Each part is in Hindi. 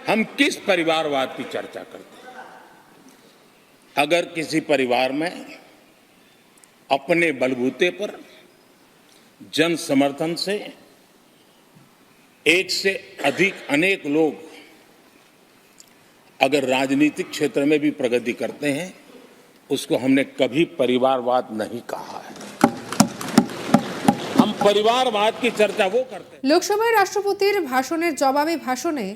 हम किस परिवारवाद की चर्चा करते हैं? अगर किसी परिवार में अपने बलबूते पर जन समर्थन से एक से अधिक अनेक लोग अगर राजनीतिक क्षेत्र में भी प्रगति करते हैं, उसको हमने कभी परिवारवाद नहीं कहा है। हम परिवारवाद की चर्चा वो करते हैं। लोकसभाয় রাষ্ট্রপতির ভাষণের জবাবে ভাষণে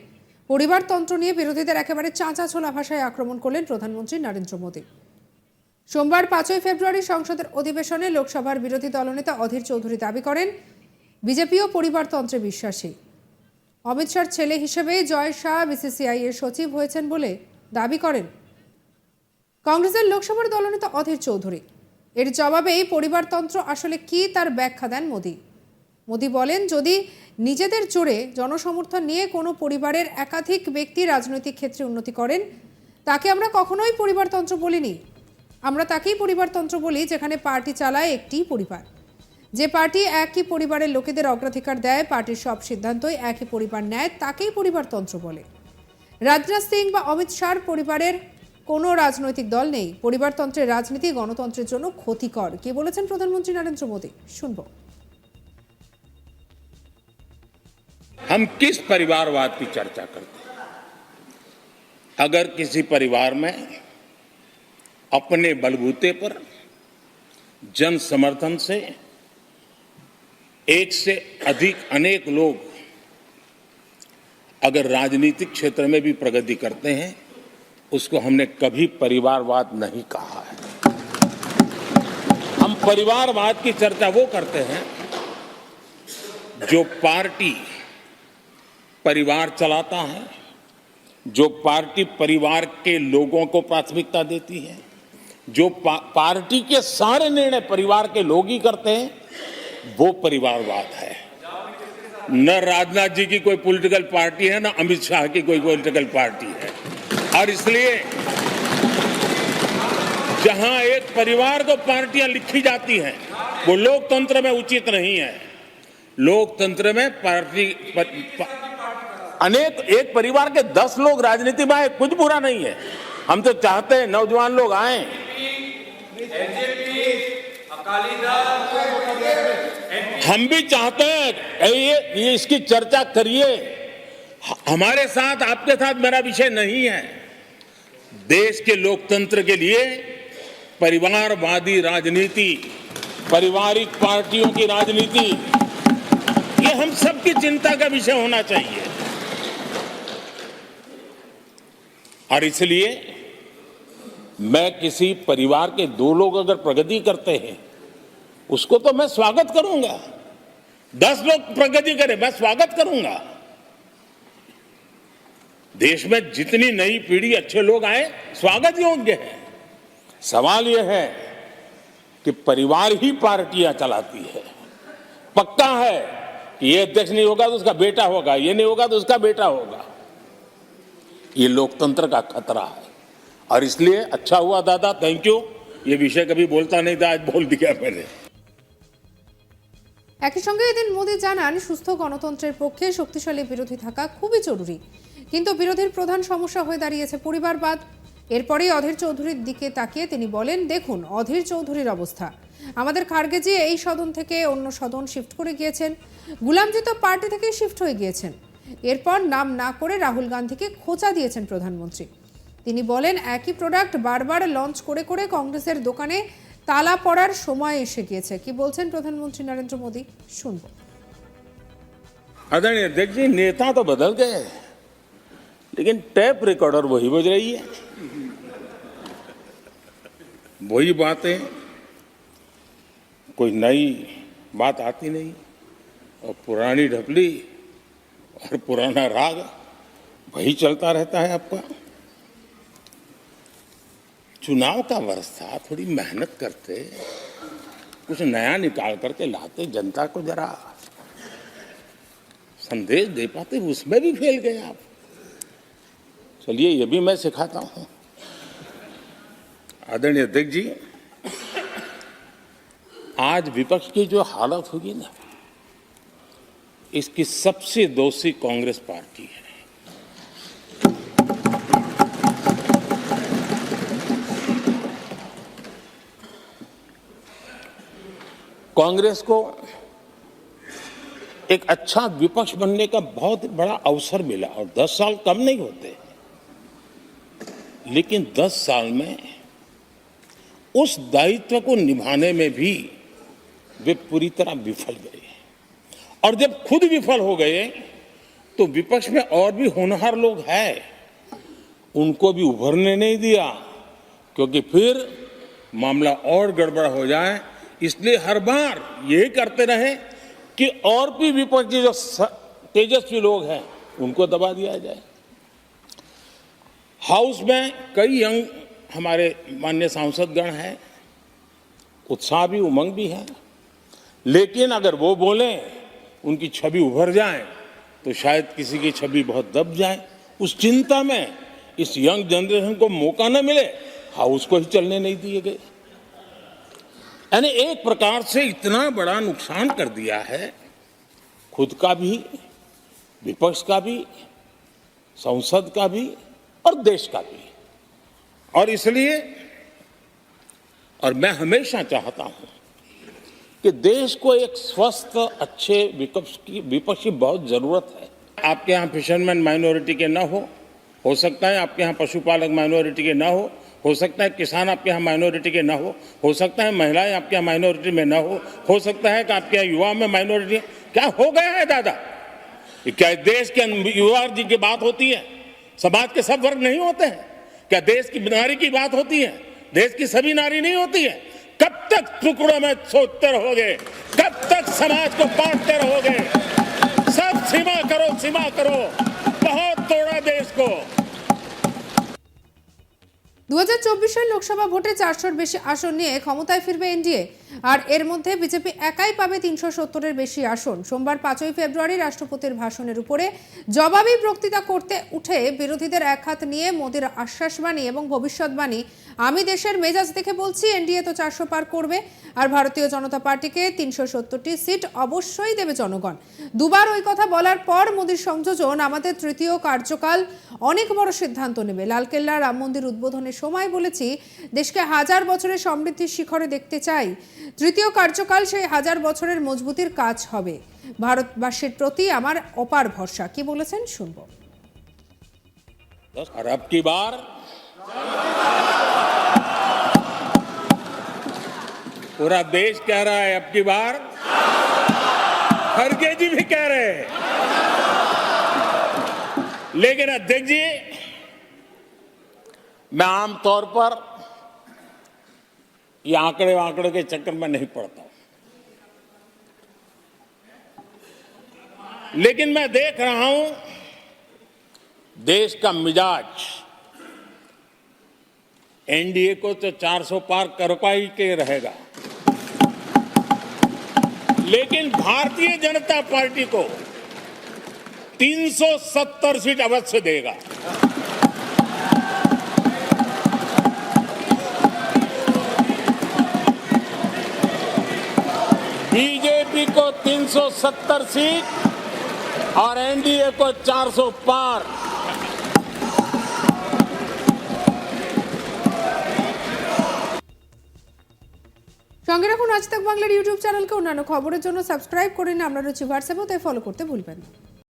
পরিবারতন্ত্র নিয়ে বিরোধীদের একেবারে চাঁচাছোলা ভাষায় আক্রমণ করলেন প্রধানমন্ত্রী নরেন্দ্র মোদী। সোমবার 5 ফেব্রুয়ারি সংসদের অধিবেশনে লোকসভার বিরোধী দলনেতা অধীর চৌধুরী দাবি করেন, বিজেপিও পরিবারতন্ত্রে বিশ্বাসী। অমিত শাহর ছেলে হিসেবে জয় শাহ বিসিসিআই এর সচিব হয়েছেন বলে দাবি করেন কংগ্রেসের লোকসভার দলনেতা অধীর চৌধুরী। এর জবাবে পরিবারতন্ত্র আসলে কি তার ব্যাখ্যা দেন মোদী। মোদী বলেন, যদি নিজেদের জোরে জনসমর্থন নিয়ে কোনো পরিবারের একাধিক ব্যক্তি রাজনৈতিক ক্ষেত্রে উন্নতি করেন, তাকে আমরা কখনোই পরিবারতন্ত্র বলিনি। আমরা তাকেই পরিবারতন্ত্র বলি যেখানে পার্টি চালায় একটি পরিবার। যে পার্টি একই পরিবারের লোকেদের অগ্রাধিকার দেয়, পার্টির সব সিদ্ধান্তই একই পরিবার নেয়, তাকেই পরিবারতন্ত্র বলে। রাজনাথ সিং বা অমিত শাহর পরিবারের কোনো রাজনৈতিক দল নেই। পরিবারতন্ত্রের রাজনীতি গণতন্ত্রের জন্য ক্ষতিকর। কি বলেছেন প্রধানমন্ত্রী নরেন্দ্র মোদী, শুনব। हम किस परिवारवाद की चर्चा करते हैं? अगर किसी परिवार में अपने बलबूते पर जन समर्थन से एक से अधिक अनेक लोग अगर राजनीतिक क्षेत्र में भी प्रगति करते हैं, उसको हमने कभी परिवारवाद नहीं कहा है। हम परिवारवाद की चर्चा वो करते हैं जो पार्टी परिवार चलाता है, जो पार्टी परिवार के लोगों को प्राथमिकता देती है, जो पार्टी के सारे निर्णय परिवार के लोग ही करते हैं, वो परिवारवाद है। न राजनाथ जी की कोई पॉलिटिकल पार्टी है, न अमित शाह की कोई पॉलिटिकल पार्टी है। और इसलिए जहां एक परिवार को पार्टियां लिखी जाती हैं, वो लोकतंत्र में उचित नहीं है। लोकतंत्र में पार्टी अनेक एक परिवार के 10 लोग राजनीति में आए, कुछ बुरा नहीं है। हम तो चाहते हैं नौजवान लोग आए। हम भी चाहते हैं ये इसकी चर्चा करिए। हमारे साथ, आपके साथ मेरा विषय नहीं है। देश के लोकतंत्र के लिए परिवारवादी राजनीति, पारिवारिक पार्टियों की राजनीति, ये हम सबकी चिंता का विषय होना चाहिए। और इसलिए मैं किसी परिवार के 2 लोग अगर प्रगति करते हैं, उसको तो मैं स्वागत करूंगा। 10 लोग प्रगति करें, मैं स्वागत करूंगा। देश में जितनी नई पीढ़ी अच्छे लोग आए, स्वागत योग्य है। सवाल यह है कि परिवार ही पार्टियां चलाती है। पक्का है कि ये अध्यक्ष नहीं होगा तो उसका बेटा होगा, ये नहीं होगा तो उसका बेटा होगा। ये लोकतंत्र का खतरा है। और इसलिए अच्छा हुआ दादा, थैंक यू। ये विषय कभी बोलता नहीं था, आज बोल दिया मैंने। একই সঙ্গে এদিন মোদী জানান, সুস্থ গণতন্ত্রের পক্ষে শক্তিশালী বিরোধী থাকা খুবই জরুরি, কিন্তু বিরোধীর প্রধান সমস্যা হয়ে দাঁড়িয়েছে পরিবারবাদ। এরপরেই অধীর চৌধুরীর দিকে তাকিয়ে তিনি বলেন, দেখুন অধীর চৌধুরীর অবস্থা। আমাদের খার্গেজি এই সদন থেকে অন্য সদন শিফট করে গিয়েছেন, গুলামজি তো পার্টি থেকে শিফট হয়ে গিয়েছেন। এরপর নাম না করে রাহুল গান্ধীকে খোঁচা দিয়েছেন প্রধানমন্ত্রী। তিনি বলেন, একই প্রোডাক্ট বারবার লঞ্চ করে করে কংগ্রেসের দোকানে তালা পড়ার সময় এসে গিয়েছে। কি বলছেন প্রধানমন্ত্রী নরেন্দ্র মোদী, শুনবো। आदरणीय अध्यक्ष जी, नेता तो बदल गए, लेकिन टेप रिकॉर्डर वही बज रही है, वही बातें, कोई नई बात आती नहीं, और पुरानी ढपली और पुराना राग वही चलता रहता है आपका। चुनाव का वर्ष था, थोड़ी मेहनत करते, कुछ नया निकाल करके लाते, जनता को जरा संदेश दे पाते, उसमें भी फेल गए आप। चलिए ये भी मैं सिखाता हूं। आदरणीय अध्यक्ष जी, आज विपक्ष की जो हालत होगी ना, इसकी सबसे दोषी कांग्रेस पार्टी है। कांग्रेस को एक अच्छा विपक्ष बनने का बहुत बड़ा अवसर मिला और 10 साल कम नहीं होते, लेकिन 10 साल में उस दायित्व को निभाने में भी वे पूरी तरह विफल गए। और जब खुद विफल हो गए तो विपक्ष में और भी होनहार लोग हैं, उनको भी उभरने नहीं दिया, क्योंकि फिर मामला और गड़बड़ हो जाए। इसलिए हर बार यही करते रहे कि और भी विपक्षी जो तेजस्वी लोग हैं उनको दबा दिया जाए। हाउस में कई यंग हमारे माननीय सांसदगण हैं, उत्साह भी उमंग भी है, लेकिन अगर वो बोलें, उनकी छवि उभर जाए तो शायद किसी की छवि बहुत दब जाए। उस चिंता में इस यंग जनरेशन को मौका न मिले, हाउस को ही चलने नहीं दिए गए। यानी एक प्रकार से इतना बड़ा नुकसान कर दिया है, खुद का भी, विपक्ष का भी, संसद का भी और देश का भी। और इसलिए और मैं हमेशा चाहता हूं कि देश को एक स्वस्थ अच्छे विपक्ष की बहुत जरूरत है। आपके यहाँ फिशरमैन माइनॉरिटी के ना हो सकता है आपके यहाँ पशुपालक माइनॉरिटी के ना हो सकता है किसान आपके यहाँ माइनॉरिटी के ना हो सकता है महिलाएं आपके यहाँ माइनॉरिटी में ना हो सकता है कि आपके यहाँ युवा में माइनॉरिटी। क्या हो गया है दादा? क्या देश के युवा जी की बात होती है? समाज के सब वर्ग नहीं होते हैं? क्या देश की नारी की बात होती है? देश की सभी नारी नहीं होती है? कब तक टुकड़ों में सोचते रहोगे? कब तक समाज को बांटते रहोगे? सब सीमा करो, बहुत तोड़ा देश को। 2024 লোকসভা ভোটে 400-র বেশি আসন নিয়ে ক্ষমতায় ফিরবে এনডিএ, আর এর মধ্যে বিজেপি একাই পাবে 370-এর বেশি আসন। সোমবার 5ই ফেব্রুয়ারি রাষ্ট্রপতির ভাষণের উপরে জবাবি বক্তৃতা করতে উঠে বিরোধীদের একহাত নিয়ে মোদির আশ্বাসবাণী এবং ভবিষ্যৎবাণী, আমি দেশের মেজাজ দেখে বলছি এনডিএ তো 400 পার করবে, আর ভারতীয় জনতা পার্টিকে 370টি সিট অবশ্যই দেবে জনগণ। দুবার ওই কথা বলার পর মোদির সংযোজন, আমাদের তৃতীয় কার্যকাল অনেক বড় সিদ্ধান্ত নেবে। লালকেল্লা রাম মন্দির উদ্বোধনের সময় বলেছি দেশকে 1000 বছরের সমৃদ্ধির শিখরে দেখতে চাই। তৃতীয় কার্যকাল সেই 1000 বছরের মজবুতির কাজ হবে। ভারতবাসীর প্রতি আমার অপার ভরসা। কি বলেছেন শুনবো। और अब की बार पूरा देश कह रहा है, अब की बार खड़गे जी भी कह रहे हैं। लेकिन अध्यक्ष जी, मैं आमतौर पर ये आंकड़े के चक्कर में नहीं पड़ता हूं, लेकिन मैं देख रहा हूं देश का मिजाज एनडीए को तो 400 पार कर पाई के रहेगा, लेकिन भारतीय जनता पार्टी को 370 सीट अवश्य देगा। बीजेपी को 370 सीट और एनडीए को 400 पार। সঙ্গে রাখুন আজ তাক বাংলার ইউটিউব চ্যানেলকে। অন্যান্য খবরের জন্য সাবস্ক্রাইব করে নিন। আমরা রয়েছি হোয়াটসঅ্যাপেও, তাই ফলো করতে ভুলবেন না।